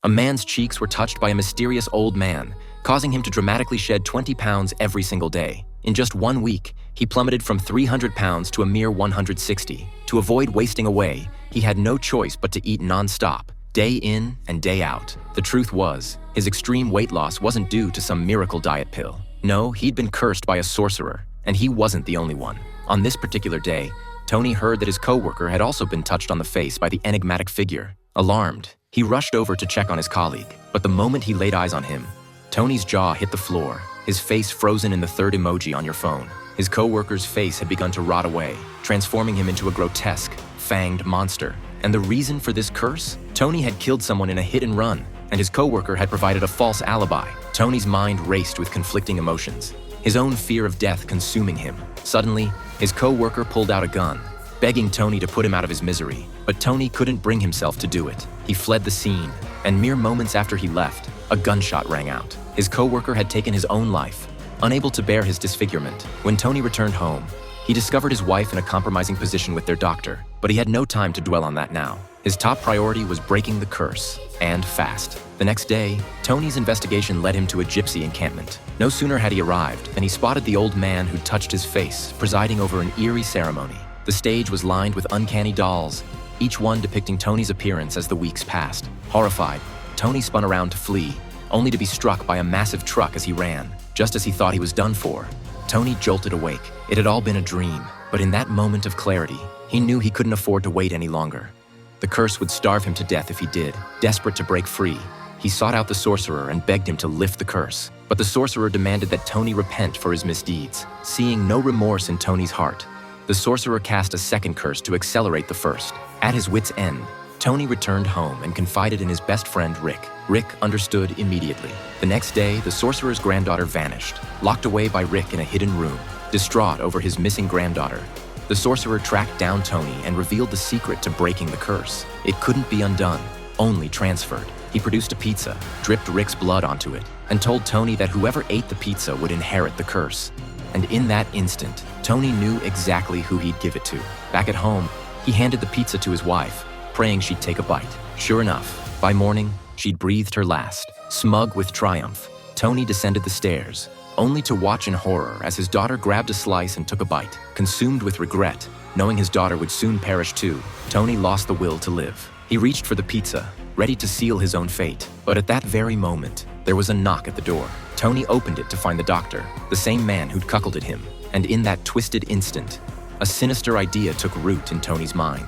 A man's cheeks were touched by a mysterious old man, causing him to dramatically shed 20 pounds every single day. In just 1 week, he plummeted from 300 pounds to a mere 160. To avoid wasting away, he had no choice but to eat non-stop, day in and day out. The truth was, his extreme weight loss wasn't due to some miracle diet pill. No, he'd been cursed by a sorcerer, and he wasn't the only one. On this particular day, Tony heard that his co-worker had also been touched on the face by the enigmatic figure. Alarmed, he rushed over to check on his colleague, but the moment he laid eyes on him, Tony's jaw hit the floor, his face frozen in the third emoji on your phone. His co-worker's face had begun to rot away, transforming him into a grotesque, fanged monster. And the reason for this curse? Tony had killed someone in a hit and run, and his co-worker had provided a false alibi. Tony's mind raced with conflicting emotions, his own fear of death consuming him. Suddenly, his co-worker pulled out a gun, begging Tony to put him out of his misery. But Tony couldn't bring himself to do it. He fled the scene, and mere moments after he left, a gunshot rang out. His co-worker had taken his own life, unable to bear his disfigurement. When Tony returned home, he discovered his wife in a compromising position with their doctor, but he had no time to dwell on that now. His top priority was breaking the curse, and fast. The next day, Tony's investigation led him to a gypsy encampment. No sooner had he arrived than he spotted the old man who'd touched his face, presiding over an eerie ceremony. The stage was lined with uncanny dolls, each one depicting Tony's appearance as the weeks passed. Horrified, Tony spun around to flee, only to be struck by a massive truck as he ran. Just as he thought he was done for, Tony jolted awake. It had all been a dream, but in that moment of clarity, he knew he couldn't afford to wait any longer. The curse would starve him to death if he did. Desperate to break free, he sought out the sorcerer and begged him to lift the curse. But the sorcerer demanded that Tony repent for his misdeeds. Seeing no remorse in Tony's heart, the sorcerer cast a second curse to accelerate the first. At his wit's end, Tony returned home and confided in his best friend, Rick. Rick understood immediately. The next day, the sorcerer's granddaughter vanished, locked away by Rick in a hidden room. Distraught over his missing granddaughter, the sorcerer tracked down Tony and revealed the secret to breaking the curse. It couldn't be undone, only transferred. He produced a pizza, dripped Rick's blood onto it, and told Tony that whoever ate the pizza would inherit the curse. And in that instant, Tony knew exactly who he'd give it to. Back at home, he handed the pizza to his wife, praying she'd take a bite. Sure enough, by morning, she'd breathed her last. Smug with triumph, Tony descended the stairs, only to watch in horror as his daughter grabbed a slice and took a bite. Consumed with regret, knowing his daughter would soon perish too, Tony lost the will to live. He reached for the pizza, ready to seal his own fate. But at that very moment, there was a knock at the door. Tony opened it to find the doctor, the same man who'd cuckolded him. And in that twisted instant, a sinister idea took root in Tony's mind.